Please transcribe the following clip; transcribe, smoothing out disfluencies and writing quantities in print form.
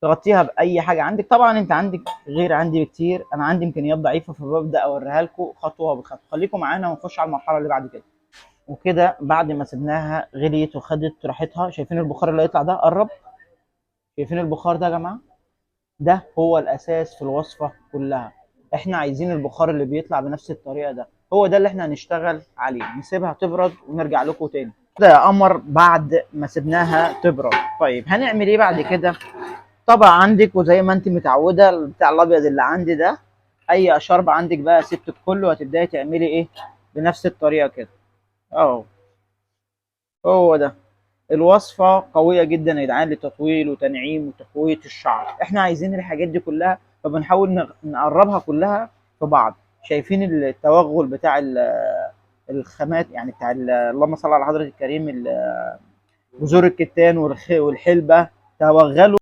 تغطيها باي حاجه عندك. طبعا انت عندك غير عندي بكتير، انا عندي امكانيات ضعيفه، فببدا اوريها لكم خطوه بخطوه. خليكم معانا ونخش على المرحله اللي بعد كده. وكده بعد ما سبناها غليت وخدت راحتها، شايفين البخار اللي هيطلع ده؟ قرب. شايفين البخار ده يا جماعه؟ ده هو الاساس في الوصفه كلها. احنا عايزين البخار اللي بيطلع بنفس الطريقه ده، هو ده اللي احنا هنشتغل عليه. نسيبها تبرد ونرجع لكم تاني. ده يا قمر بعد ما سبناها تبرد، طيب هنعمل ايه بعد كده؟ طبق عندك، وزي ما انت متعوده بتاع الابيض اللي عندي ده، اي شرب عندك بقى سبت كله، وهتبداي تعملي ايه بنفس الطريقه كده اهو. هو ده. الوصفه قويه جدا يا جدعان لتطويل وتنعيم وتقويه الشعر. احنا عايزين الحاجات دي كلها، فبنحاول نقربها كلها في بعض. شايفين التوغل بتاع الخامات، يعني بتاع اللهم صل على حضره الكريم، بذور الكتان والحلبه توغلوا